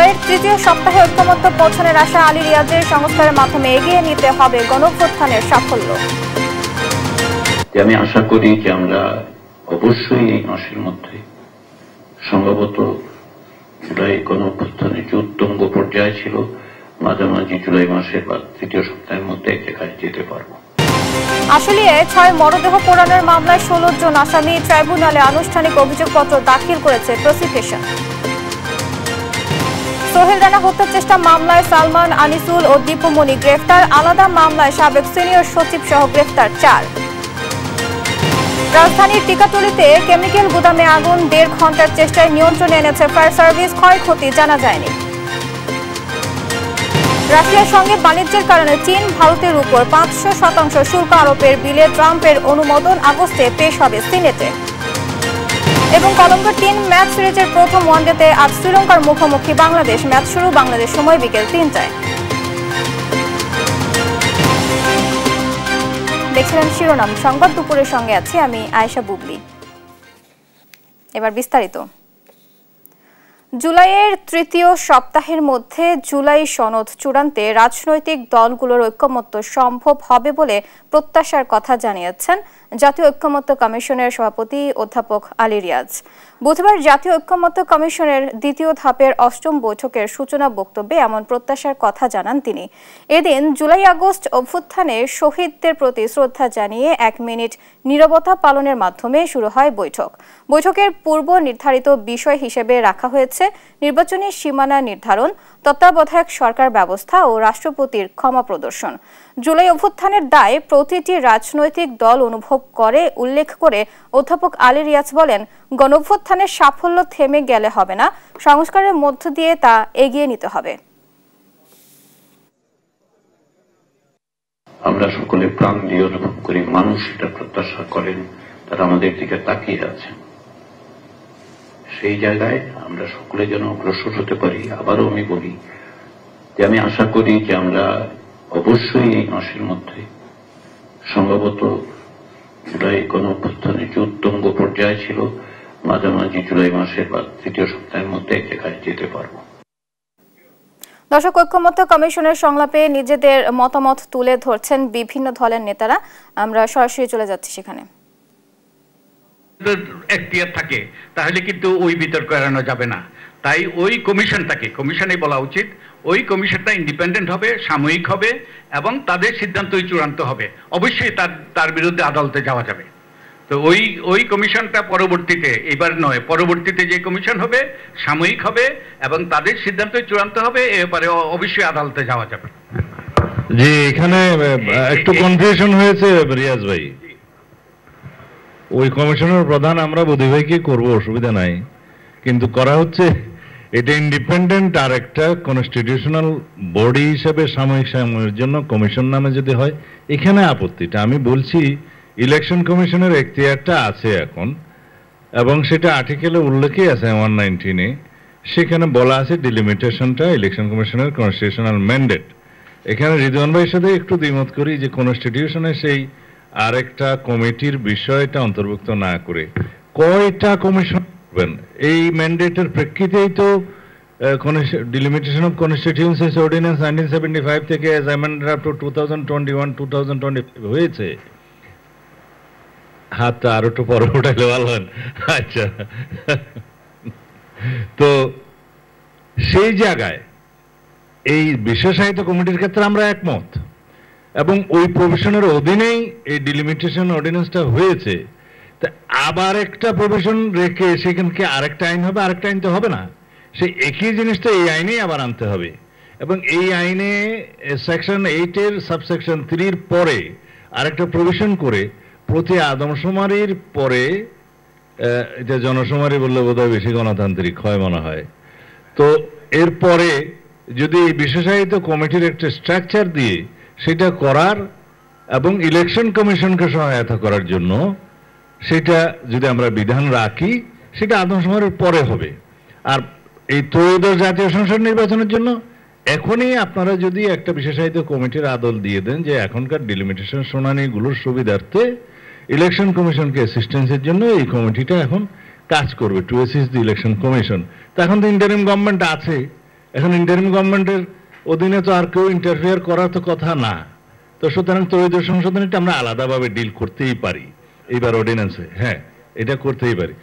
জুলাইয়ের তৃতীয় সপ্তাহে ঐক্যমত্য পৌঁছানোর আশা আলী রিয়াজের সংস্কারের মাধ্যমে এগিয়ে নিতে হবে গণঅভ্যুত্থানের সাফল্য। আমি আশা করি যে আমরা অবশ্যই এই মাসের মধ্যে সম্ভবত জুলাই গণঅভ্যুত্থানের যে উত্তঙ্গ পর্যায়ে ছিল মাঝামাঝি জুলাই মাসের বা তৃতীয় সপ্তাহের মধ্যে এক জায়গায় যেতে পারবো। আশুলিয়ায় 6 মরদেহ পোড়ানোর মামলায় 16 জন আসামি ট্রাইব্যুনালে আনুষ্ঠানিক অভিযোগপত্র দাখিল করেছে প্রসিকিউশন। সোহেল রানা হত্যা চেষ্টা মামলায় সালমান, আনিসুল ও দীপুমণি গ্রেফতার। আলাদা মামলায় সাবেক সিনিয়র সচিব সহ গ্রেফতার 4। রাজধানীর টিকাতলিতে কেমিক্যাল গুদামে আগুন, 1.5 ঘন্টার চেষ্টায় নিয়ন্ত্রণে এনেছে ফায়ার সার্ভিস, ক্ষয়ক্ষতি জানা যায়নি। রাশিয়ার সঙ্গে বাণিজ্যের কারণে চীন ভারতের উপর 500% শুল্ক আরোপের বিলে ট্রাম্পের অনুমোদন আগস্টে পেশ হবে সিনেটে। এবং কলম্বোর 3 ম্যাচ সিরিজের প্রথম ওয়ানডেতে আজ শ্রীলঙ্কার মুখোমুখি বাংলাদেশ। ম্যাচ শুরু বাংলাদেশ সময় বিকেল 3টায়। দেখছিলেন শিরোনাম সংবাদ, দুপুরের সঙ্গে আছি আমি আয়েশা বুবলি। এবার বিস্তারিত। জুলাইয়ের তৃতীয় সপ্তাহের মধ্যে জুলাই সনদ চূড়ান্তে রাজনৈতিক দলগুলোর ঐক্যমত্য সম্ভব হবে বলে প্রত্যাশার কথা জানিয়েছেন জাতীয় ঐক্যমত্য কমিশনের সভাপতি অধ্যাপক আলী রিয়াজ। বুধবার জাতীয় ঐক্যমত্য কমিশনের দ্বিতীয় ধাপের 8ম বৈঠকের সূচনা বক্তব্যে এমন প্রত্যাশার কথা জানান তিনি। এদিন জুলাই আগস্ট অভ্যুত্থানে শহীদদের প্রতি শ্রদ্ধা জানিয়ে 1 মিনিট নীরবতা পালনের মাধ্যমে শুরু হয় বৈঠক। বৈঠকের পূর্ব নির্ধারিত বিষয় হিসেবে রাখা হয়েছে নির্বাচনী সীমানা নির্ধারণ, তত্ত্বাবধায়ক সরকার ব্যবস্থা ও রাষ্ট্রপতির ক্ষমা প্রদর্শন। জুলাই অভ্যুত্থানের দায় প্রতিটি রাজনৈতিক দল অনুভব করে উল্লেখ করে অধ্যাপক আলী রিয়াজ বলেন, গণঅভ্যুত্থানের সাফল্য থেমে গেলে হবে না, সংস্কারের মধ্য দিয়ে তা এগিয়ে নিতে হবে। আমরা সকলে প্রাণ দিয়ে অনুভব করি, মানুষ এটা প্রত্যাশা করেন, তারা আমাদের দিকে তাকিয়ে আছেন। সেই জায়গায় আমরা সকলে যেন অগ্রসর হতে পারি। আবারও আমি বলি যে আমি আশা করি যে আমরা অবশ্যই এই মাসের মধ্যে সম্ভবত জুলাই গণঅভ্যুত্থানের যে উত্তঙ্গ পর্যায়ে ছিল মাঝামাঝি জুলাই মাসের বা তৃতীয় সপ্তাহের মধ্যে এক জায়গায় যেতে পারবো। দর্শক, ঐক্যমত্য কমিশনের সংলাপে নিজেদের মতামত তুলে ধরছেন বিভিন্ন দলের নেতারা। আমরা সরাসরি চলে যাচ্ছি সেখানে। এখতিয়ার থাকে তাহলে কিন্তু ওই বিতর্ক এড়ানো যাবে না। তাই ওই কমিশনে বলা উচিত, ওই কমিশনটা ইন্ডিপেন্ডেন্ট হবে, সাময়িক হবে এবং তাদের সিদ্ধান্তই চূড়ান্ত হবে। অবশ্যই তার বিরুদ্ধে আদালতে যাওয়া যাবে। তো ওই কমিশনটা পরবর্তীতে, এবার নয়, পরবর্তীতে যে কমিশন হবে সাময়িক হবে এবং তাদের সিদ্ধান্তই চূড়ান্ত হবে। এ ব্যাপারে অবশ্যই আদালতে যাওয়া যাবে। জি, এখানে একটু কনফিউশন হয়েছে রিয়াজ ভাই। ওই কমিশনের প্রধান আমরা বুদ্ধি ভাইকে করবো, অসুবিধা নাই, কিন্তু করা হচ্ছে এটা ইন্ডিপেন্ডেন্ট আর একটা কনস্টিটিউশনাল বডি হিসেবে সাময়িক সময়ের জন্য কমিশন নামে যদি হয়, এখানে আপত্তিটা আমি বলছি ইলেকশন কমিশনের এখতিয়ারটা আছে এখন, এবং সেটা আর্টিকেলে উল্লেখই আছে 119-এ। সেখানে বলা আছে ডিলিমিটেশনটা ইলেকশন কমিশনের কনস্টিটিউশনাল ম্যান্ডেট। এখানে রিদওয়ান ভাইয়ের সাথে একটু দ্বিমত করি যে কনস্টিটিউশনে সেই আরেকটা কমিটির বিষয়টা অন্তর্ভুক্ত না করে কয়টা কমিশন করবেন, এই ম্যান্ডেটের প্রেক্ষিতেই তো ডিলিমিটেশন অফ কনস্টিটিউয়েন্সিস অর্ডিন্যান্স 1975 থেকে অ্যাজ অ্যামেন্ডেড আপ টু 2021-2025 হয়েছে। হাতটা আরো একটু পরে উঠাইলে ভালো হয়। আচ্ছা, তো সেই জায়গায় এই বিশেষায়িত কমিটির ক্ষেত্রে আমরা একমত, এবং ওই প্রভিশনের অধীনেই এই ডিলিমিটেশন অর্ডিন্যান্সটা হয়েছে। তা আবার একটা প্রভিশন রেখে সেখানকে আরেকটা আইন হবে, আরেকটা আইন তো হবে না, সেই একই জিনিসটা এই আইনেই আবার আনতে হবে। এবং এই আইনে সেকশন 8-এর সাবসেকশন 3-র পরে আরেকটা প্রভিশন করে প্রতি আদমশুমারির পরে, এটা জনশুমারি বললে বোধহয় বেশি গণতান্ত্রিক হয় মনে হয়, তো এরপরে যদি এই বিশেষায়িত কমিটির একটা স্ট্রাকচার দিয়ে সেটা করার এবং ইলেকশন কমিশনকে সহায়তা করার জন্য সেটা যদি আমরা বিধান রাখি, সেটা আদমশুমারির পরে হবে। আর এই ত্রয়োদশ জাতীয় সংসদ নির্বাচনের জন্য এখনই আপনারা যদি একটা বিশেষায়িত কমিটির আদল দিয়ে দেন যে এখনকার ডিলিমিটেশন শুনানিগুলোর সুবিধার্থে ইলেকশন কমিশনকে অ্যাসিস্ট্যান্সের জন্য এই কমিটিটা এখন কাজ করবে, টু অ্যাসিস্ট দি ইলেকশন কমিশন। তো এখন তো ইন্টারিম গভর্নমেন্ট আছে, এখন ইন্টারিম গভর্নমেন্টের অধীনে তো আর কেউ ইন্টারফেয়ার করার তো কথা না। তো সুতরাং ত্রয়োদশ সংশোধনীটা আমরা আলাদাভাবে ডিল করতেই পারি এইবার অর্ডিন্যান্সে। হ্যাঁ, এটা করতেই পারি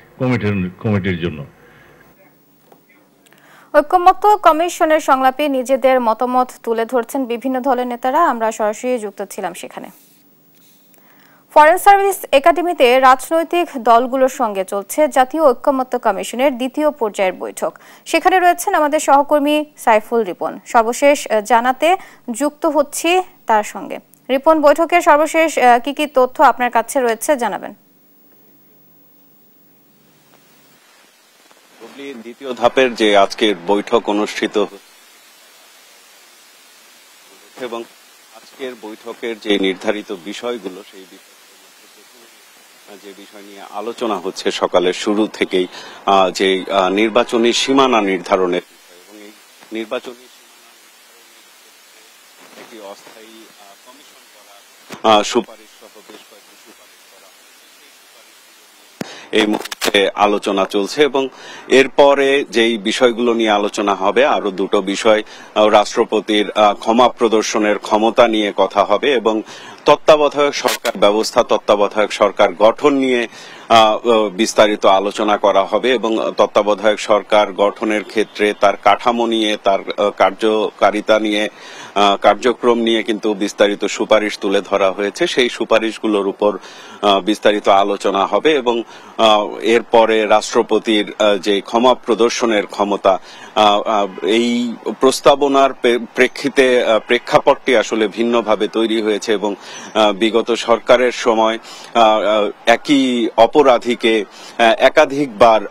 কমিটির জন্য। ঐক্যমত্য কমিশনের সংলাপে নিজেদের মতামত তুলে ধরছেন বিভিন্ন দলের নেতারা। আমরা সরাসরি যুক্ত ছিলাম সেখানে। ফরেন সার্ভিস একাডেমিতে রাজনৈতিক দলগুলোর সঙ্গে চলছে জাতীয় ঐক্যমত্য কমিশনের দ্বিতীয় পর্যায়ের বৈঠক। সেখানে রয়েছেন আমাদের সহকর্মী সাইফুল রিপন। সর্বশেষ জানাতে যুক্ত হচ্ছি তার সঙ্গে। রিপন, বৈঠকের সর্বশেষ কি কি তথ্য আপনার কাছে রয়েছে জানাবেন। দ্বিতীয় ধাপের যে আজকের বৈঠক অনুষ্ঠিত এবং আজকের বৈঠকের যে নির্ধারিত বিষয়গুলো সেই যে বিষয় নিয়ে আলোচনা হচ্ছে সকালের শুরু থেকেই যে নির্বাচনী সীমানা নির্ধারণের এবং এই নির্বাচনী একটি অস্থায়ী কমিশন করা সুপারিশ সহ বেশ কয়েকটি সুপারিশ করা এই মুহূর্তে আলোচনা চলছে এবং এরপরে যেই বিষয়গুলো নিয়ে আলোচনা হবে আরো দুটো বিষয়, রাষ্ট্রপতির ক্ষমা প্রদর্শনের ক্ষমতা নিয়ে কথা হবে এবং তত্ত্বাবধায়ক সরকার ব্যবস্থা, তত্ত্বাবধায়ক সরকার গঠন নিয়ে বিস্তারিত আলোচনা করা হবে এবং তত্ত্বাবধায়ক সরকার গঠনের ক্ষেত্রে তার কাঠামো নিয়ে, তার কার্যকারিতা নিয়ে, কার্যক্রম নিয়ে কিন্তু বিস্তারিত সুপারিশ তুলে ধরা হয়েছে। সেই সুপারিশগুলোর উপর বিস্তারিত আলোচনা হবে এবং এরপরে রাষ্ট্রপতির যে ক্ষমা প্রদর্শনের ক্ষমতা, এই প্রস্তাবনার প্রেক্ষিতে প্রেক্ষাপটটি আসলে ভিন্নভাবে তৈরি হয়েছে এবং বিগত সরকারের সময় একই অপরাধীকে একাধিকবার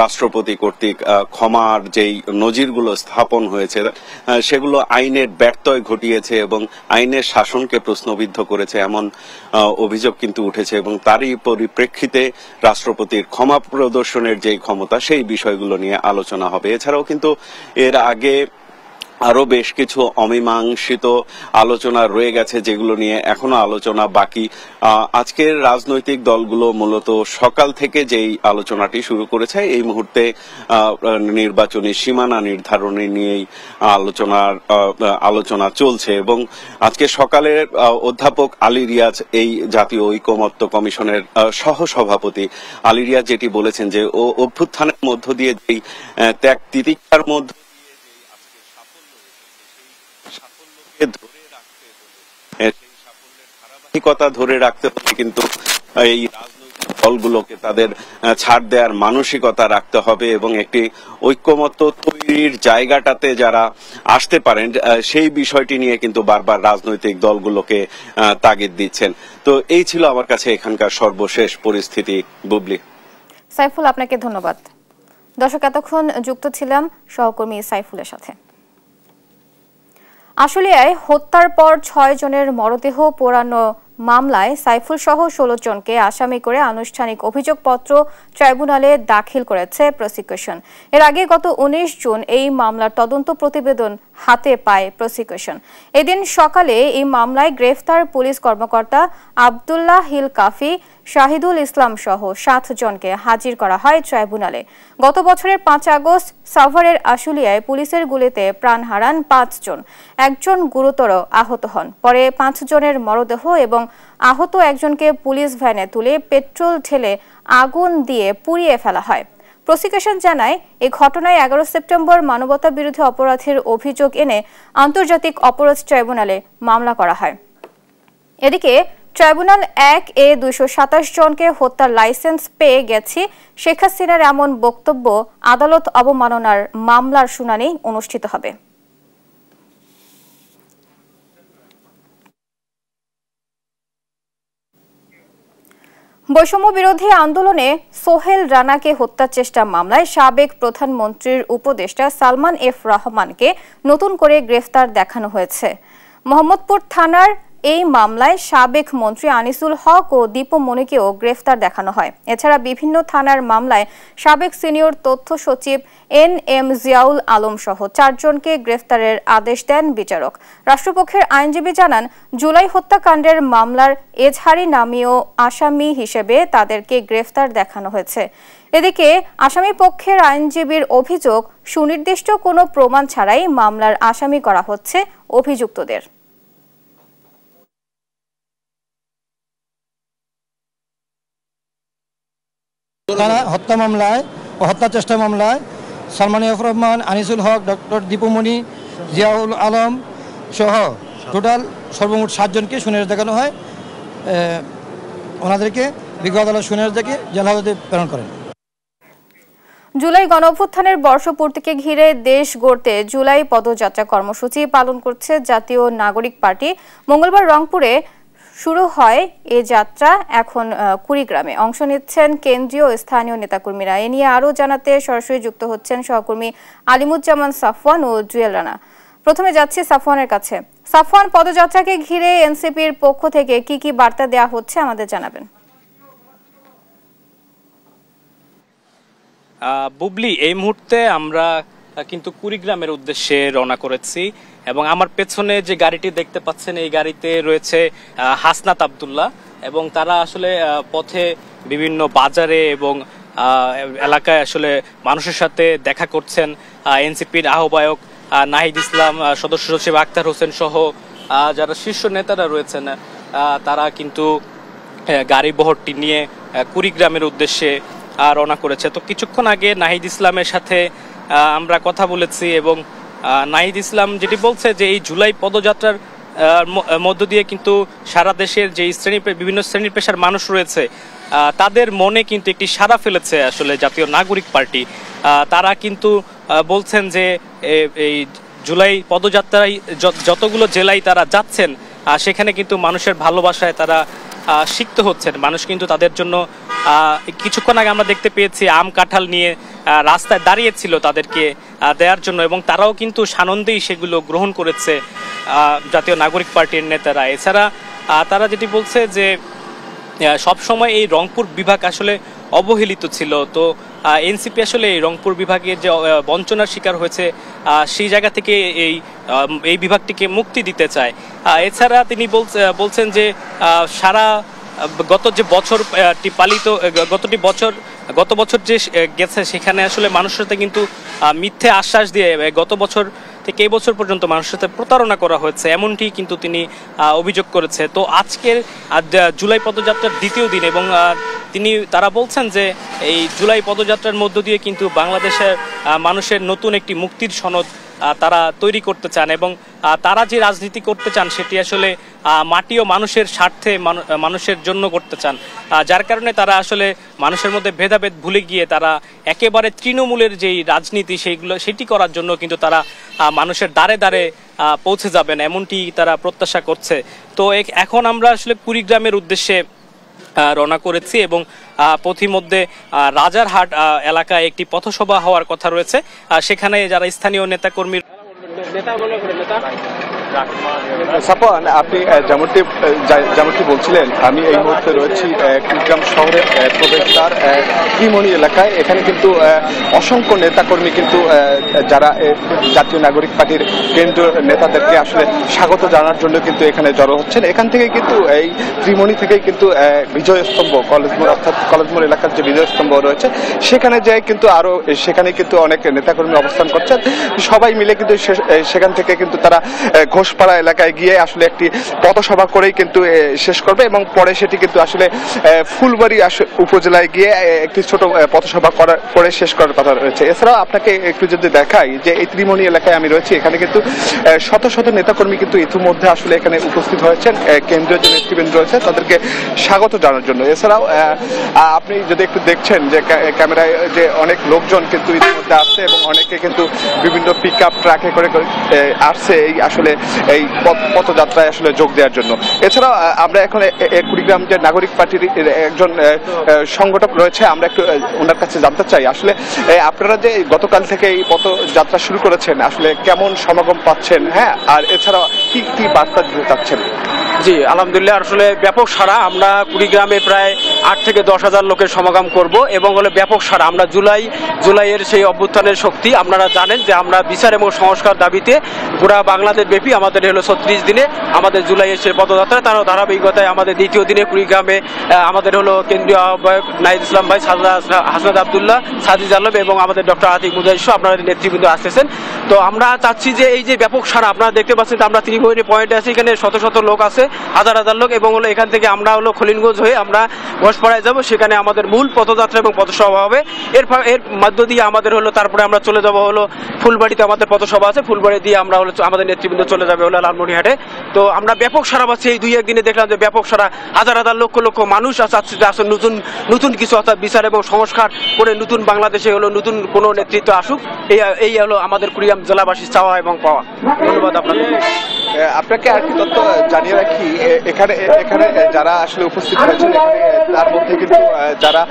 রাষ্ট্রপতি কর্তৃক ক্ষমার যেই নজিরগুলো স্থাপন হয়েছে সেগুলো আইনের ব্যত্যয় ঘটিয়েছে এবং আইনের শাসনকে প্রশ্নবিদ্ধ করেছে এমন অভিযোগ কিন্তু উঠেছে এবং তারই পরিপ্রেক্ষিতে রাষ্ট্রপতির ক্ষমা প্রদর্শনের যেই ক্ষমতা সেই বিষয়গুলো নিয়ে আলোচনা হবে। এছাড়াও কিন্তু এর আগে আরো বেশ কিছু অমীমাংসিত আলোচনা রয়ে গেছে যেগুলো নিয়ে এখনো আলোচনা বাকি। আজকের রাজনৈতিক দলগুলো মূলত সকাল থেকে যেই আলোচনাটি শুরু করেছে এই মুহূর্তে নির্বাচনী সীমানা নির্ধারণী নিয়েই আলোচনা চলছে এবং আজকে সকালে অধ্যাপক আলী রিয়াজ, এই জাতীয় ঐকমত্য কমিশনের সহসভাপতি আলী রিয়াজ যেটি বলেছেন যে অভ্যুত্থানের মধ্য দিয়ে যেই ত্যাগ তিতিক্ষার মধ্য ধারাবাহিকতা ধরে রাখতে হলে কিন্তু এই রাজনৈতিক দলগুলোকে তাদের ছাড় দেওয়ার মানসিকতা রাখতে হবে এবং একটি ঐক্যমত্য তৈরির জায়গাটাতে যারা আসতে পারেন সেই বিষয়টি নিয়ে কিন্তু বারবার রাজনৈতিক দলগুলোকে তাগিদ দিচ্ছেন। তো এই ছিল আমার কাছে এখানকার সর্বশেষ পরিস্থিতি। বুবলি। সাইফুল, আপনাকে ধন্যবাদ। দর্শক, এতক্ষণ যুক্ত ছিলাম সহকর্মী সাইফুলের সাথে। আশুলিয়ায় হত্যার পর ৬ জনের মরদেহ পোড়ানো মামলায় সাইফুল সহ ১৬ জনকে আসামি করে আনুষ্ঠানিক অভিযোগপত্র ট্রাইব্যুনালে দাখিল করেছে প্রসিকিউশন। এর আগে গত ১৯ জুন এই মামলার তদন্ত প্রতিবেদন হাতে পায় প্রসিকিউশন। এদিন সকালে এই মামলায় গ্রেফতার পুলিশ কর্মকর্তা আব্দুল্লাহ হিল কাফি, শাহিদুল ইসলাম সহ ৭ জনকে হাজির করা হয় ট্রাইব্যুনালে। গত বছরের ৫ আগস্ট সাভারের আশুলিয়ায় পুলিশের গুলিতে প্রাণ হারান ৫ জন। একজন গুরুতর আহত হন। পরে ৫ জনের মরদেহ এবং আহত একজনকে পুলিশ ভ্যানে তুলে পেট্রোল ঢেলে আগুন দিয়ে পুড়িয়ে ফেলা হয়। প্রসিকিউশন জানায় এই ঘটনায় ১১ সেপ্টেম্বর মানবতা বিরোধী অপরাধের অভিযোগ এনে আন্তর্জাতিক অপরাধ ট্রাইব্যুনালে মামলা করা হয়। এদিকে ট্রাইব্যুনাল ১-এ ২২৭ জনকে হত্যার লাইসেন্স পেয়ে গেছে শেখ হাসিনার এমন বক্তব্য আদালত অবমাননার মামলার শুনানি অনুষ্ঠিত হবে। বৈষম্য বিরোধী আন্দোলনে সোহেল রানাকে হত্যা চেষ্টা মামলায় সাবেক প্রধানমন্ত্রীর উপদেষ্টা সালমান এফ রহমানকে নতুন করে গ্রেফতার দেখানো হয়েছে। মোহাম্মদপুর থানার এই মামলায় সাবেক মন্ত্রী আনিসুল হক ও দীপু মনিকেও গ্রেফতার দেখানো হয়। এছাড়া বিভিন্ন থানার মামলায় সাবেক সিনিয়র তথ্য সচিব NM জিয়াউল আলম সহ ৪ জনকে গ্রেফতারের আদেশ দেন বিচারক। রাষ্ট্রপক্ষের আইনজীবী জানান, জুলাই হত্যাকাণ্ডের মামলার এজহারি নামীয় আসামি হিসেবে তাদেরকে গ্রেফতার দেখানো হয়েছে। এদিকে আসামি পক্ষের আইনজীবীর অভিযোগ, সুনির্দিষ্ট কোনো প্রমাণ ছাড়াই মামলার আসামি করা হচ্ছে অভিযুক্তদের। হত্যা মামলায় ও হত্যা চেষ্টা মামলায় সালমান এফ রহমান, আনিসুল হক, ডক্টর দীপুমণি, জিয়াউল আলম সহ টোটাল সর্বমোট 7 জনকে শুনানি দেখানো হয়। ওনাদেরকে বিজ্ঞ আদালত শুনানি দেখে জেল হাজতে প্রেরণ করেন। জুলাই গণঅভ্যুত্থানের বর্ষপূর্তিকে ঘিরে দেশ গড়তে জুলাই পদযাত্রা কর্মসূচি পালন করছে জাতীয় নাগরিক পার্টি। মঙ্গলবার রংপুরে শুরু হয় এই যাত্রা। এখন কুড়িগ্রামে অংশ নিচ্ছেন কেন্দ্রীয় ও স্থানীয় নেতাকর্মীরা। এ নিয়ে আরও জানাতে সরাসরি যুক্ত হচ্ছেন সহকর্মী আলিমুজ্জামান সাফওয়ান ও জুয়েল রানা। প্রথমে যাচ্ছি সাফওয়ানের কাছে। সাফওয়ান, পদযাত্রাকে ঘিরে এনসিপির পক্ষ থেকে কি কি বার্তা দেওয়া হচ্ছে আমাদের জানাবেন। বুবলি, এই মুহূর্তে আমরা কিন্তু কুড়িগ্রামের উদ্দেশ্যে রওনা করেছি এবং আমার পেছনে যে গাড়িটি দেখতে পাচ্ছেন এই গাড়িতে রয়েছে হাসনাত আব্দুল্লাহ এবং তারা আসলে পথে বিভিন্ন বাজারে এবং এলাকায় আসলে মানুষের সাথে দেখা করছেন। এনসিপির আহ্বায়ক নাহিদ ইসলাম, সদস্য সচিব আক্তার হোসেন সহ যারা শীর্ষ নেতারা রয়েছেন তারা কিন্তু গাড়ি বহরটি নিয়ে কুড়িগ্রামের উদ্দেশ্যে রওনা করেছে। তো কিছুক্ষণ আগে নাহিদ ইসলামের সাথে আমরা কথা বলেছি এবং নাহিদ ইসলাম যেটি বলছে যে এই জুলাই পদযাত্রার মধ্য দিয়ে কিন্তু সারা দেশের যে বিভিন্ন শ্রেণী পেশার মানুষ রয়েছে তাদের মনে কিন্তু একটি সাড়া ফেলেছে আসলে জাতীয় নাগরিক পার্টি। তারা কিন্তু বলছেন যে এই জুলাই পদযাত্রায় যতগুলো জেলায় তারা যাচ্ছেন সেখানে কিন্তু মানুষের ভালোবাসায় তারা সিক্ত হচ্ছেন। মানুষ কিন্তু তাদের জন্য কিছুক্ষণ আগে আমরা দেখতে পেয়েছি আম কাঁঠাল নিয়ে রাস্তায় দাঁড়িয়েছিল তাদেরকে দেওয়ার জন্য এবং তারাও কিন্তু সানন্দেই সেগুলো গ্রহণ করেছে জাতীয় নাগরিক পার্টির নেতারা। এছাড়া তারা যেটি বলছে যে সবসময় এই রংপুর বিভাগ আসলে অবহেলিত ছিল। তো এনসিপি আসলে এই রংপুর বিভাগের যে বঞ্চনার শিকার হয়েছে সেই জায়গা থেকে এই বিভাগটিকে মুক্তি দিতে চায়। এছাড়া তিনি বলছেন যে সারা গত যে বছরটি পালিত গত বছর যে গেছে সেখানে আসলে মানুষের সাথে কিন্তু মিথ্যে আশ্বাস দিয়ে গত বছর থেকে এই বছর পর্যন্ত মানুষের সাথে প্রতারণা করা হয়েছে, এমনটি কিন্তু তিনি অভিযোগ করেছে। তো আজকের জুলাই পদযাত্রার দ্বিতীয় দিন এবং তারা বলছেন যে এই জুলাই পদযাত্রার মধ্য দিয়ে কিন্তু বাংলাদেশের মানুষের নতুন একটি মুক্তির সনদ তারা তৈরি করতে চান এবং তারা যে রাজনীতি করতে চান সেটি আসলে মাটি ও মানুষের স্বার্থে মানুষের জন্য করতে চান, যার কারণে তারা আসলে মানুষের মধ্যে ভেদাভেদ ভুলে গিয়ে তারা একেবারে তৃণমূলের যেই রাজনীতি সেটি করার জন্য কিন্তু তারা মানুষের দ্বারে দ্বারে পৌঁছে যাবেন, এমনটি তারা প্রত্যাশা করছে। তো এখন আমরা আসলে কুড়িগ্রামের উদ্দেশ্যে রওনা করেছি এবং পথিমধ্যে রাজারহাট এলাকায় একটি পথসভা হওয়ার কথা রয়েছে। সেখানে যারা স্থানীয় নেতাকর্মী সাফওয়ান, আপনি যেমনটি বলছিলেন, আমি এই মুহূর্তে রয়েছি কুড়িগ্রাম শহরের প্রবেশদ্বার ত্রিমণি এলাকায়। এখানে কিন্তু অসংখ্য নেতাকর্মী কিন্তু যারা জাতীয় নাগরিক পার্টির কেন্দ্রীয় নেতাদেরকে আসলে স্বাগত জানার জন্য কিন্তু এখানে জড়ো হচ্ছেন। এখান থেকে কিন্তু এই ত্রিমণি থেকেই কিন্তু বিজয়স্তম্ভ কলেজমোড় অর্থাৎ কলেজমোড় এলাকার যে বিজয়স্তম্ভ রয়েছে সেখানে যায় কিন্তু আরো সেখানে কিন্তু অনেক নেতাকর্মী অবস্থান করছেন। সবাই মিলে কিন্তু সেখান থেকে কিন্তু তারা ঘোষপাড়া এলাকায় গিয়ে আসলে একটি পথসভা করেই কিন্তু শেষ করবে এবং পরে সেটি কিন্তু আসলে ফুলবাড়ি উপজেলায় গিয়ে একটি ছোট পথসভা করে শেষ করার কথা রয়েছে। এছাড়াও আপনাকে একটু যদি দেখাই যে এই ত্রিমণি এলাকায় আমি রয়েছি, এখানে কিন্তু শত শত নেতাকর্মী কিন্তু ইতিমধ্যে আসলে এখানে উপস্থিত হয়েছেন কেন্দ্রীয় যে নেতৃবৃন্দ রয়েছে তাদেরকে স্বাগত জানার জন্য। এছাড়াও আপনি যদি একটু দেখছেন যে ক্যামেরায় যে অনেক লোকজন কিন্তু ইতিমধ্যে আসছে এবং অনেকে কিন্তু বিভিন্ন পিক আপ ট্রাকে করে আসছে এই আসলে এই পথযাত্রায় আসলে যোগ দেওয়ার জন্য। এছাড়াও আমরা এখন কুড়িগ্রাম যে নাগরিক পার্টির একজন সংগঠক রয়েছে, আমরা একটু ওনার কাছে জানতে চাই আসলে আপনারা যে গতকাল থেকে এই পথযাত্রা শুরু করেছেন আসলে কেমন সমাগম পাচ্ছেন, হ্যাঁ, আর এছাড়াও কি কি বার্তা দিতে চাচ্ছেন? জি, আলহামদুলিল্লাহ, আসলে ব্যাপক সাড়া। আমরা কুড়িগ্রামে প্রায় 8 থেকে 10 হাজার লোকের সমাগম করব এবং ব্যাপক সাড়া। আমরা জুলাইয়ের সেই অভ্যুত্থানের শক্তি, আপনারা জানেন যে আমরা বিচার এবং সংস্কার দাবিতে গোটা বাংলাদেশ ব্যাপী আমাদের হলো 36 দিনে আমাদের জুলাই এসে পদযাত্রা, তারও ধারাবাহিকতায় আমাদের দ্বিতীয় দিনে কুড়িগ্রামে আমাদের হলো কেন্দ্রীয় আহ্বায়ক নাহিদ ইসলাম ভাই, হাসনাত আবদুল্লাহ, সাজিদ আলম এবং আমাদের ডক্টর আতিক মুজাহিদ সহ আপনারা নেতৃবৃন্দ আসতেছেন। তো আমরা চাচ্ছি যে এই যে ব্যাপক সারা আপনারা দেখতে পাচ্ছেন, আমরা ত্রিমোহনী পয়েন্টে আছি, এখানে শত শত লোক আছে, হাজার হাজার লোক, এবং হলো এখান থেকে আমরা হলো খলিনগঞ্জ হয়ে আমরা ঘোষপাড়ায় যাব, সেখানে আমাদের মূল পদযাত্রা এবং পথসভা হবে। এর মধ্য দিয়ে আমাদের হলো তারপরে আমরা চলে যাব হলো ফুলবাড়িতে, আমাদের পথসভা আছে, ফুলবাড়ি দিয়ে আমরা হলো আমাদের নেতৃবৃন্দ চলে যাবে হলো লালমনিরহাটে। তো আমরা ব্যাপক সারা পাচ্ছি, এই 2-1 দিনে দেখলাম যে ব্যাপক সারা, হাজার হাজার লক্ষ লক্ষ মানুষ চাচ্ছে যে আসলে নতুন কিছু অর্থাৎ বিচার এবং সংস্কার করে নতুন বাংলাদেশে হলো নতুন কোনো নেতৃত্ব আসুক, এই হলো আমাদের কুড়িগ্রাম জেলাবাসীর চাওয়া এবং পাওয়া। ধন্যবাদ আপনাদের। আপনাকে আর কি তথ্য জানিয়ে রাখি, এখানে যারা আসলে উপস্থিত হয়েছেন তার মধ্যে কিন্তু যারা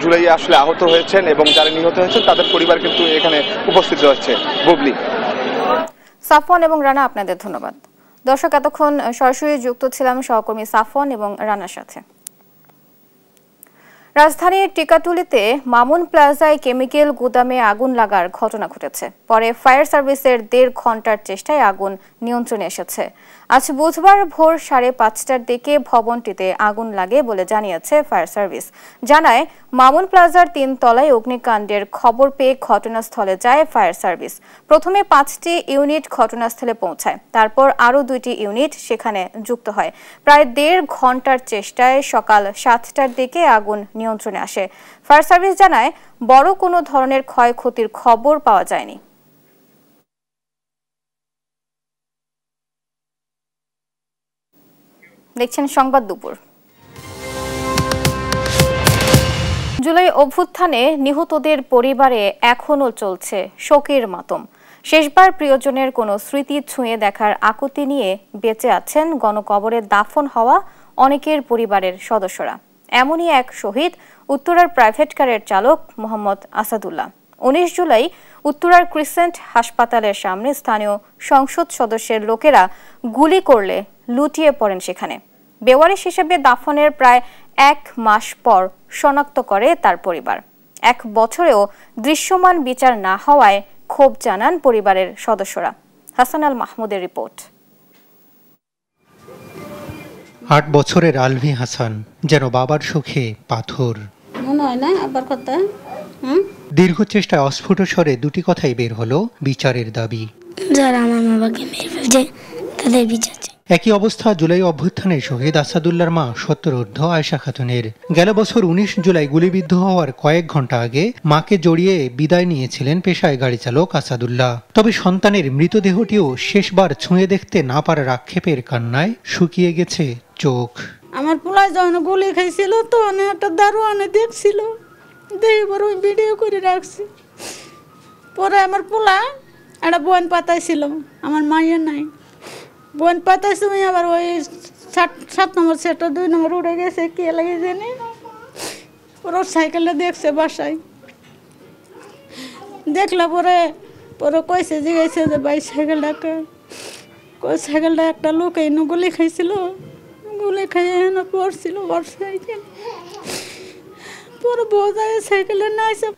জুলাইয়ে আসলে আহত হয়েছেন এবং যারা নিহত হয়েছেন তাদের পরিবার কিন্তু এখানে উপস্থিত রয়েছে। বুবলি, সাফওয়ান এবং রানা, আপনাদের ধন্যবাদ। দর্শক, এতক্ষণ সরাসরি যুক্ত ছিলাম সহকর্মী সাফওয়ান এবং রানার সাথে। রাজধানীর টিকাটুলিতে মামুন প্লাজায় কেমিক্যাল গুদামে আগুন লাগার ঘটনা ঘটেছে। পরে ফায়ার সার্ভিসের 1.5 ঘন্টার চেষ্টায় আগুন নিয়ন্ত্রণে এসেছে। আজ বুধবার ভোর 5:30টার দিকে ভবনটিতে আগুন লাগে বলে জানিয়েছে ফায়ার সার্ভিস। জানায়, মামুন প্লাজার 3 তলায় অগ্নিকাণ্ডের খবর পেয়ে ঘটনাস্থলে যায় ফায়ার সার্ভিস। প্রথমে 5টি ইউনিট ঘটনাস্থলে পৌঁছায়, তারপর আরও 2টি ইউনিট সেখানে যুক্ত হয়। প্রায় 1.5 ঘন্টার চেষ্টায় সকাল 7টার দিকে আগুন নিয়ন্ত্রণে আসে। ফায়ার সার্ভিস জানায়, বড় কোনো ধরনের ক্ষয়ক্ষতির খবর পাওয়া যায়নি। দেখছেন সংবাদ দুপুর। জুলাই অভ্যুত্থানে নিহতদের পরিবারে এখনো চলছে শোকের মাতম। শেষবার প্রিয়জনের কোনো স্মৃতি ছুঁয়ে দেখার আকুতি নিয়ে বেঁচে আছেন গণকবরে দাফন হওয়া অনেকের পরিবারের সদস্যরা। এমনই এক শহীদ উত্তরার প্রাইভেট কারের চালক মোহাম্মদ আসাদুল্লাহ। 19 জুলাই উত্তরার ক্রিসেন্ট হাসপাতালের সামনে স্থানীয় সংসদ সদস্যের লোকেরা গুলি করলে লুটিয়ে পড়েন সেখানে। বেওয়ারিশ হিসেবে দাফনের প্রায় 1 মাস পর শনাক্ত করে তার পরিবার। 1 বছরেও দৃশ্যমান বিচার না হওয়ায় ক্ষোভ জানান পরিবারের সদস্যরা। হাসান আল মাহমুদের রিপোর্ট। 8 বছরের আলভি হাসান যেন বাবার সুখে পাথর। মনে হয় না আবার কথা। দীর্ঘ চেষ্টায় অস্ফুট স্বরে 2টি কথাই বের হলো, বিচারের দাবি। যারা আমার বাবাকে মেরে ফেলেছে তাদের বিচার। একই অবস্থা জুলাই অভ্যুত্থানের শহীদ আসাদুল্লাহর মা 70 আয়েশা খাতুনের। গেল বছর 19 জুলাই গুলিবিদ্ধ হওয়ার কয়েক ঘন্টা আগে মাকে জড়িয়ে বিদায় নিয়েছিলেন পেশায় গাড়ি চালক আসাদুল্লাহ। তবে সন্তানের মৃতদেহটিও শেষবার ছুঁয়ে দেখতে না পারার আক্ষেপের কান্নায় শুকিয়ে গেছে চোখ। আমার পোলায় যখন গুলি খাইছিল তখন একটা দারোয়ানে দেখছিল, দেখে পরে ওই ভিডিও করে রাখছি। পরে আমার পোলা একটা বোন পাতাইছিল, আমার মায়ের নাই বোন পাতাইছে, আবার ওই 7 নম্বর সেক্টর 2 নম্বর উড়ে গেছে, কে লাগে জানি। ওর সাইকেলটা দেখছে বাসায়, দেখলা পরে কইছে জিজ্ঞাসা যে ভাই সাইকেলটাকে, কই সাইকেলটা একটা লোক এনে গুলি খাইছিল, গুলি খাইয়ে এনে পড়ছিল ওর সাইকেল।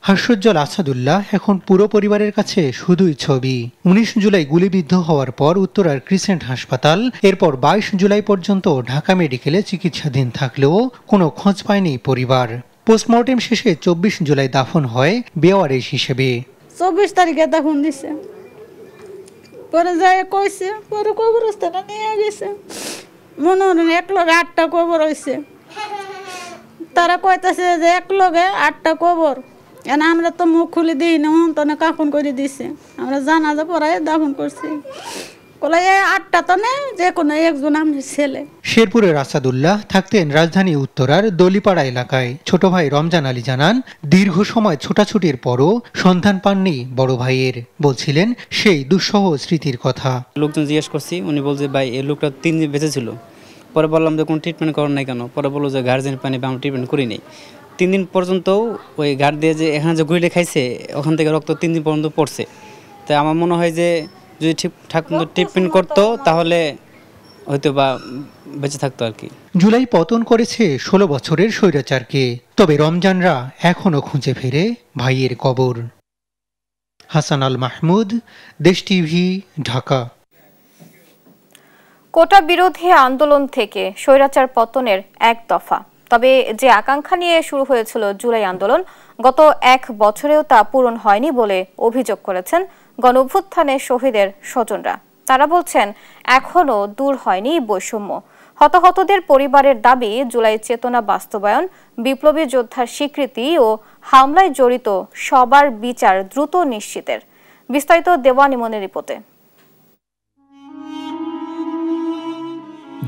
হাস্যোজ্জ্বল আসাদুল্লাহ এখন পুরো পরিবারের কাছে শুধুই ছবি। 19 জুলাই গুলিবিদ্ধ হওয়ার পর উত্তরার ক্রিসেন্ট হাসপাতাল, এরপর 22 জুলাই পর্যন্ত ঢাকা মেডিকেলে চিকিৎসাধীন থাকলেও কোনো খোঁজ পায়নি পরিবার। পোস্টমর্টেম শেষে 24 জুলাই দাফন হয় বেওয়ারিশ হিসেবে। 24 তারিখে দাফন দিছে, পরে যায় কইছে, পরে কবরস্থানে নিয়ে গেছে। মনে হয় 1 লগে 8টা কবর হয়েছে। তারা কইতাছে যে 1 লগে 8টা কবর, এনে আমরা তো মুখ খুলে দিই না, তনে কাফন করে দিছে, আমরা জানাজা পড়ায় দাফন করছি। কলে 8টা তনে যে কোনো একজন আমার ছেলে। শেরপুরের আসাদুল্লাহ থাকতেন রাজধানী উত্তরার দলিপাড়া এলাকায়। ছোট ভাই রমজান আলী জানান, দীর্ঘ সময় ছোটাছুটির পরও সন্ধান পাননি বড় ভাইয়ের। বলছিলেন সেই দুঃসহ স্মৃতির কথা। লোকজন জিজ্ঞেস করছি, উনি বলছে ভাই এই লোকটা 3 দিন বেঁচে ছিল। পরে বললাম যে কোনো ট্রিটমেন্ট করেন নাই কেন? পরে বললো যে গার্জেন পানি আমরা ট্রিটমেন্ট করি নাই। 3 দিন পর্যন্ত ওই গার্ড দিয়ে যে এখানে যে গুলিটা খাইছে ওখান থেকে রক্ত 3 দিন পর্যন্ত পড়ছে। তাই আমার মনে হয় যে যদি ঠিকঠাক মতো ট্রিটমেন্ট করতো তাহলে হয়তো বা বেঁচে থাকতো আর কি। জুলাই পতন করেছে 16 বছরের স্বৈরাচারকে, তবে রমজানরা এখনো খুঁজে ফেরে ভাইয়ের কবর। হাসান আল মাহমুদ, দেশ টিভি, ঢাকা। কোটা বিরোধী আন্দোলন থেকে স্বৈরাচার পতনের এক দফা, তবে যে আকাঙ্ক্ষা নিয়ে শুরু হয়েছিল জুলাই আন্দোলন, গত 1 বছরেও তা পূরণ হয়নি বলে অভিযোগ করেছেন গণঅভ্যুত্থানে শহীদের স্বজনরা। তারা বলছেন এখনো দূর হয়নি বৈষম্য। হতাহতদের পরিবারের দাবি জুলাই চেতনা বাস্তবায়ন, বিপ্লবী যোদ্ধার স্বীকৃতি ও হামলায় জড়িত সবার বিচার দ্রুত নিশ্চিতের। বিস্তারিত দেওয়ান ইমনের রিপোর্টে।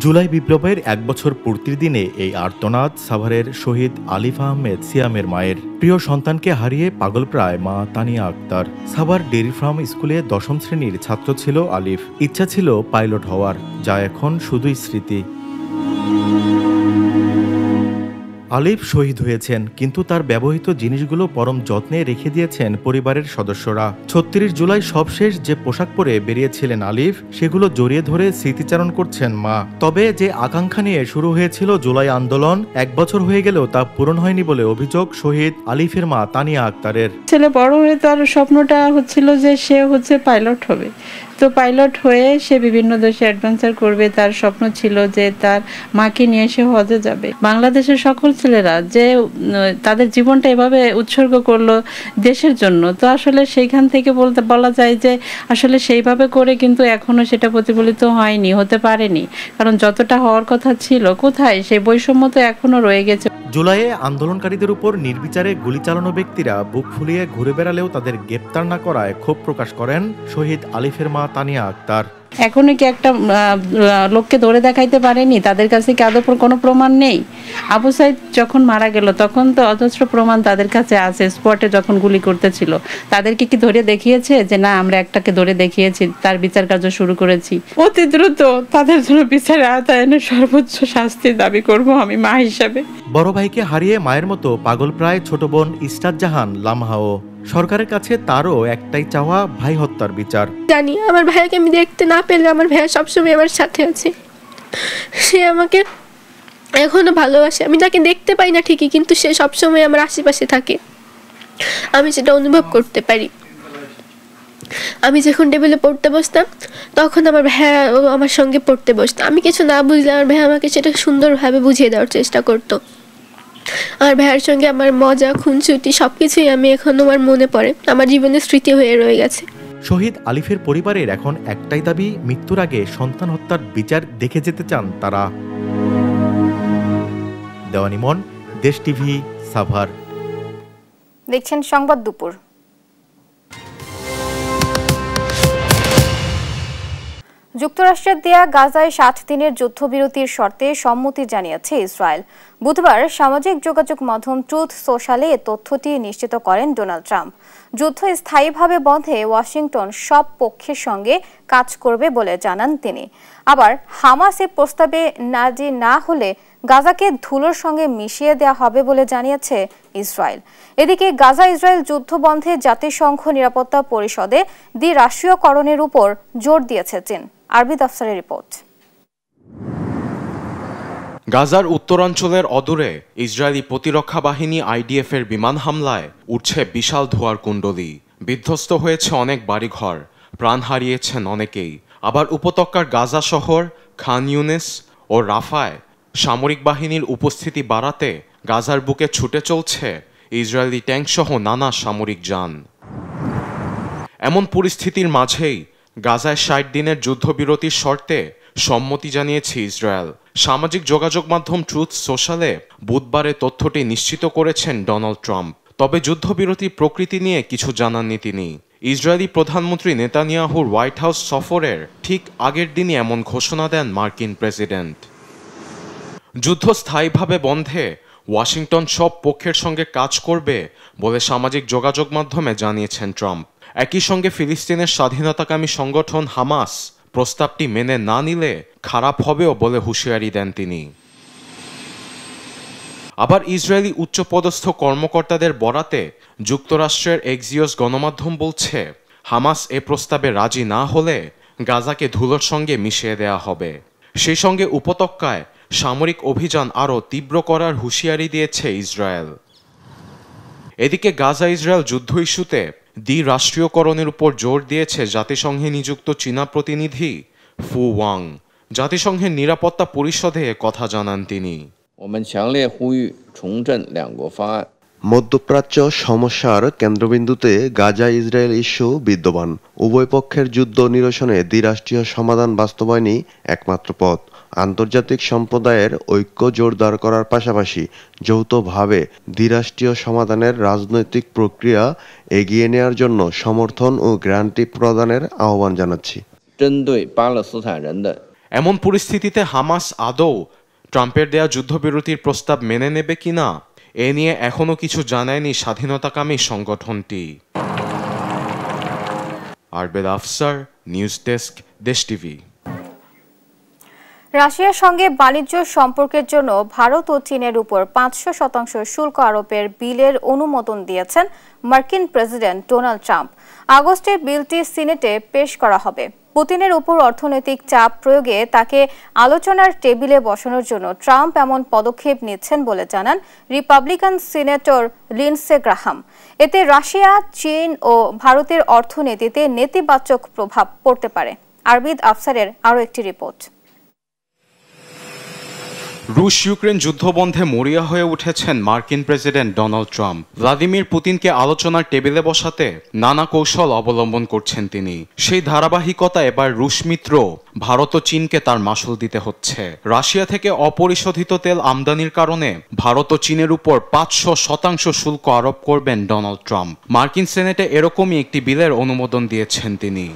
জুলাই বিপ্লবের 1 বছর পূর্তির দিনে এই আর্তনাদ সাভারের শহীদ আলিফ আহমেদ সিয়ামের মায়ের। প্রিয় সন্তানকে হারিয়ে পাগলপ্রায় মা তানিয়া আক্তার। সাভার ডেইরি ফার্ম স্কুলে 10ম শ্রেণীর ছাত্র ছিল আলিফ। ইচ্ছা ছিল পাইলট হওয়ার, যা এখন শুধুই স্মৃতি। আলিফ শহীদ হয়েছেন, কিন্তু তার ব্যবহৃত জিনিসগুলো পরম যত্নে রেখে দিয়েছেন পরিবারের সদস্যরা। 36 জুলাই সবশেষ যে পোশাক পরে বেরিয়েছিলেন আলিফ, সেগুলো জড়িয়ে ধরে স্মৃতিচারণ করছেন মা। তবে যে আকাঙ্ক্ষা নিয়ে শুরু হয়েছিল জুলাই আন্দোলন, 1 বছর হয়ে গেলেও তা পূরণ হয়নি বলে অভিযোগ শহীদ আলিফের মা তানিয়া আক্তারের। ছেলে বড় হয়ে তার স্বপ্নটা হচ্ছিল যে সে পাইলট হবে। তো পাইলট হয়ে সে বিভিন্ন দেশে অ্যাডভেঞ্চার করবে। তার স্বপ্ন ছিল যে তার মাকে নিয়ে সে হজে যাবে। বাংলাদেশের সকল ছেলেরা যে তাদের জীবনটা এভাবে উৎসর্গ করলো দেশের জন্য, তো আসলে সেইখান থেকে বলা যায় যে আসলে সেইভাবে করে কিন্তু এখনো সেটা প্রতিফলিত হয়নি, হতে পারেনি। কারণ যতটা হওয়ার কথা ছিল, কোথায় সেই বৈষম্য তো এখনো রয়ে গেছে। জুলাইয়ে আন্দোলনকারীদের উপর নির্বিচারে গুলি চালানো ব্যক্তিরা বুক ফুলিয়ে ঘুরে বেড়ালেও তাদের গ্রেপ্তার না করায় ক্ষোভ প্রকাশ করেন শহীদ আলিফের মা তানিয়া আক্তার। এখনো কি একটা লোককে ধরে দেখাইতে পারেনি? তাদের কাছে কি আদৌ কোনো প্রমাণ নেই? আবু সাইদ যখন মারা গেল তখন তো অজস্র প্রমাণ তাদের কাছে আছে। স্পটে যখন গুলি করতেছিল তাদেরকে কি ধরে দেখিয়েছে যে না আমরা একটাকে ধরে দেখিয়েছি, তার বিচার কার্য শুরু করেছি? অতি দ্রুত তাদের জন্য বিচারের আওতায় এনে সর্বোচ্চ শাস্তি দাবি করব আমি মা হিসাবে। বড় ভাইকে হারিয়ে মায়ের মতো পাগল প্রায় ছোট বোন ইস্তাত জাহান লামহাও। সরকারের কাছে তারও একটাই চাওয়া, ভাই হত্যার বিচার। জানি আমার ভাইকে আমি দেখতে না পেলে আমার ভাই সবসময় আমার সাথে আছে, সে আমাকে এখনো ভালোবাসে। আমি তাকে দেখতে পাই না ঠিকই, কিন্তু সে সবসময় আমার আশেপাশে থাকে, আমি সেটা অনুভব করতে পারি। আমি যখন টেবিলে পড়তে বসতাম তখন আমার ভাই আমার সঙ্গে পড়তে বসতো। আমি কিছু না বুঝলে আমার ভাই আমাকে সেটা সুন্দরভাবে বুঝিয়ে দেওয়ার চেষ্টা করতো। আমার ভাইয়ের সঙ্গে আমার মজা, খুনসুটি সবকিছুই আমি এখনো আমার মনে পড়ে, আমার জীবনের স্মৃতি হয়ে রয়ে গেছে। শহীদ আলিফের পরিবারের এখন একটাই দাবি, মৃত্যুর আগে সন্তান হত্যার বিচার দেখে যেতে চান তারা। দেওয়ান ইমন, দেশ টিভি, সাভার। দেখছেন সংবাদ দুপুর। যুক্তরাষ্ট্রের দেয়া গাজায় 60 দিনের যুদ্ধবিরতির শর্তে সম্মতি জানিয়েছে ইসরায়েল। বুধবার সামাজিক যোগাযোগ মাধ্যম ট্রুথ সোশ্যালে এ তথ্যটি নিশ্চিত করেন ডোনাল্ড ট্রাম্প। যুদ্ধ স্থায়ীভাবে বন্ধে ওয়াশিংটন সব পক্ষের সঙ্গে কাজ করবে বলে জানান তিনি। আবার হামাস এ প্রস্তাবে রাজি না হলে গাজাকে ধুলোর সঙ্গে মিশিয়ে দেওয়া হবে বলে জানিয়েছে ইসরায়েল। এদিকে গাজা ইসরায়েল যুদ্ধ বন্ধে জাতিসংঘ নিরাপত্তা পরিষদে দ্বিরাষ্ট্রীয়করণের উপর জোর দিয়েছে চীন। আরবিদ আফসারের রিপোর্ট। গাজার উত্তরাঞ্চলের অদূরে ইসরায়েলি প্রতিরক্ষা বাহিনী আইডিএফ এর বিমান হামলায় উঠছে বিশাল ধোঁয়ার কুণ্ডলী। বিধ্বস্ত হয়েছে অনেক বাড়িঘর, প্রাণ হারিয়েছেন অনেকেই। আবার উপত্যকার গাজা শহর, খান ইউনিস ও রাফায় সামরিক বাহিনীর উপস্থিতি বাড়াতে গাজার বুকে ছুটে চলছে ইসরায়েলি ট্যাঙ্কসহ নানা সামরিক যান। এমন পরিস্থিতির মাঝেই গাজায় 60 দিনের যুদ্ধবিরতির শর্তে সম্মতি জানিয়েছে ইসরায়েল। সামাজিক যোগাযোগ মাধ্যম ট্রুথ সোশ্যালে বুধবারে তথ্যটি নিশ্চিত করেছেন ডোনাল্ড ট্রাম্প। তবে যুদ্ধবিরতির প্রকৃতি নিয়ে কিছু জানাননি তিনি। ইসরায়েলি প্রধানমন্ত্রী নেতানিয়াহুর হোয়াইট হাউস সফরের ঠিক আগের দিনই এমন ঘোষণা দেন মার্কিন প্রেসিডেন্ট। যুদ্ধ স্থায়ীভাবে বন্ধে ওয়াশিংটন সব পক্ষের সঙ্গে কাজ করবে বলে সামাজিক যোগাযোগ মাধ্যমে জানিয়েছেন ট্রাম্প। একই সঙ্গে ফিলিস্তিনের স্বাধীনতাকামী সংগঠন হামাস প্রস্তাবটি মেনে না নিলে খারাপ হবেও বলে হুঁশিয়ারি দেন তিনি। আবার ইসরায়েলি উচ্চপদস্থ কর্মকর্তাদের বরাতে যুক্তরাষ্ট্রের এক্সিওস গণমাধ্যম বলছে, হামাস এ প্রস্তাবে রাজি না হলে গাজাকে ধুলোর সঙ্গে মিশিয়ে দেয়া হবে। সেই সঙ্গে উপত্যকায় সামরিক অভিযান আরও তীব্র করার হুঁশিয়ারি দিয়েছে ইসরায়েল। এদিকে গাজা ইসরায়েল যুদ্ধ ইস্যুতে দ্বিরাষ্ট্রীয়করণের উপর জোর দিয়েছে জাতিসংঘে নিযুক্ত চীনা প্রতিনিধি ফু ওয়াং। জাতিসংঘের নিরাপত্তা পরিষদে কথা জানান তিনি। মধ্যপ্রাচ্য সমস্যার কেন্দ্রবিন্দুতে গাজা ইসরায়েল ইস্যু বিদ্যমান। উভয় পক্ষের যুদ্ধ নিরসনে দ্বিরাষ্ট্রীয় সমাধান বাস্তবায়নই একমাত্র পথ। আন্তর্জাতিক সম্প্রদায়ের ঐক্য জোরদার করার পাশাপাশি যৌথভাবে দ্বিরাষ্ট্রীয় সমাধানের রাজনৈতিক প্রক্রিয়া এগিয়ে নেওয়ার জন্য সমর্থন ও গ্যারান্টি প্রদানের আহ্বান জানাচ্ছি। এমন পরিস্থিতিতে হামাস আদৌ ট্রাম্পের দেয়া যুদ্ধবিরতির প্রস্তাব মেনে নেবে কিনা এ নিয়ে এখনো কিছু জানায়নি স্বাধীনতাকামী সংগঠনটি। আরবেদ আফসার, নিউজ ডেস্ক, দেশ টিভি। রাশিয়ার সঙ্গে বাণিজ্য সম্পর্কের জন্য ভারত ও চীনের উপর 500% শুল্ক আরোপের বিলের অনুমোদন দিয়েছেন মার্কিন প্রেসিডেন্ট ডোনাল্ড ট্রাম্প। আগস্টে বিলটি সিনেটে পেশ করা হবে। পুতিনের উপর অর্থনৈতিক চাপ প্রয়োগে তাকে আলোচনার টেবিলে বসানোর জন্য ট্রাম্প এমন পদক্ষেপ নিচ্ছেন বলে জানান রিপাবলিকান সিনেটর লিন্ডসে গ্রাহাম। এতে রাশিয়া, চীন ও ভারতের অর্থনীতিতে নেতিবাচক প্রভাব পড়তে পারে। আরবিদ আফসারের আরও একটি রিপোর্ট। রুশ ইউক্রেন যুদ্ধবন্ধে মরিয়া হয়ে উঠেছেন মার্কিন প্রেসিডেন্ট ডোনাল্ড ট্রাম্প। ভ্লাদিমির পুতিনকে আলোচনার টেবিলে বসাতে নানা কৌশল অবলম্বন করছেন তিনি। সেই ধারাবাহিকতা এবার রুশ মিত্র ভারত ও চীনকে তার মাশুল দিতে হচ্ছে। রাশিয়া থেকে অপরিশোধিত তেল আমদানির কারণে ভারত ও চীনের উপর 500% শুল্ক আরোপ করবেন ডোনাল্ড ট্রাম্প। মার্কিন সেনেটে এরকমই একটি বিলের অনুমোদন দিয়েছেন তিনি।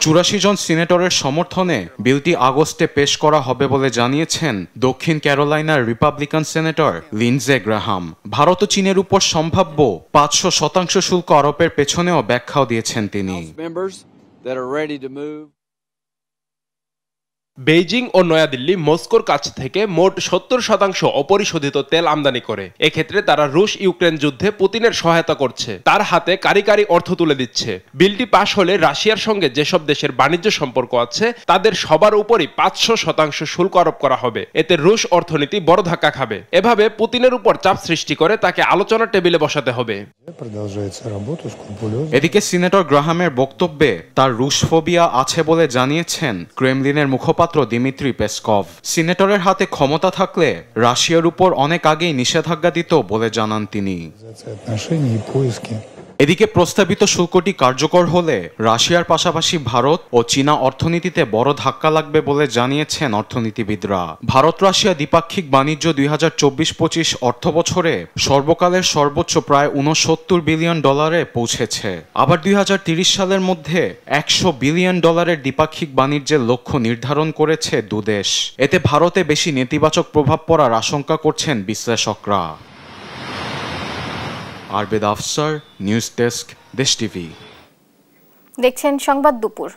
84 জন সিনেটরের সমর্থনে বিলটি আগস্টে পেশ করা হবে বলে জানিয়েছেন দক্ষিণ ক্যারোলাইনার Republican senator Lindsey Graham. Bharat ও চীনের উপর সম্ভাব্য 500% শুল্ক আরোপের পেছনেও ব্যাখ্যাও দিয়েছেন তিনি। বেইজিং ও নয়াদিল্লি মস্কোর কাছ থেকে মোট 70% অপরিশোধিত তেল আমদানি করে। এক্ষেত্রে তারা রুশ ইউক্রেন যুদ্ধে পুতিনের সহায়তা করছে, তার হাতে কারিগরি অর্থ তুলে দিচ্ছে। বিলটি পাশ হলে রাশিয়ার সঙ্গে যেসব দেশের বাণিজ্য সম্পর্ক আছে তাদের সবার উপরই 500% শুল্ক আরোপ করা হবে। এতে রুশ অর্থনীতি বড় ধাক্কা খাবে। এভাবে পুতিনের উপর চাপ সৃষ্টি করে তাকে আলোচনার টেবিলে বসাতে হবে। এদিকে সিনেটর গ্রাহামের বক্তব্যে তার রুশ ফোবিয়া আছে বলে জানিয়েছেন ক্রেমলিনের মুখপাত্র দিমিত্রি পেসকভ। সিনেটরের হাতে ক্ষমতা থাকলে রাশিয়ার উপর অনেক আগেই নিষেধাজ্ঞা দিত বলে জানান তিনি। এদিকে প্রস্তাবিত শুল্কটি কার্যকর হলে রাশিয়ার পাশাপাশি ভারত ও চীনা অর্থনীতিতে বড় ধাক্কা লাগবে বলে জানিয়েছেন অর্থনীতিবিদরা। ভারত রাশিয়া দ্বিপাক্ষিক বাণিজ্য 2024-25 অর্থবছরে সর্বকালের সর্বোচ্চ প্রায় $69 বিলিয়ন পৌঁছেছে। আবার 2030 সালের মধ্যে $100 বিলিয়ন দ্বিপাক্ষিক বাণিজ্যের লক্ষ্য নির্ধারণ করেছে দুদেশ। এতে ভারতে বেশি নেতিবাচক প্রভাব পড়ার আশঙ্কা করছেন বিশ্লেষকরা। আরবেদ আফসার, নিউজ ডেস্ক, দেশ টিভি। দেখছেন সংবাদ দুপুর।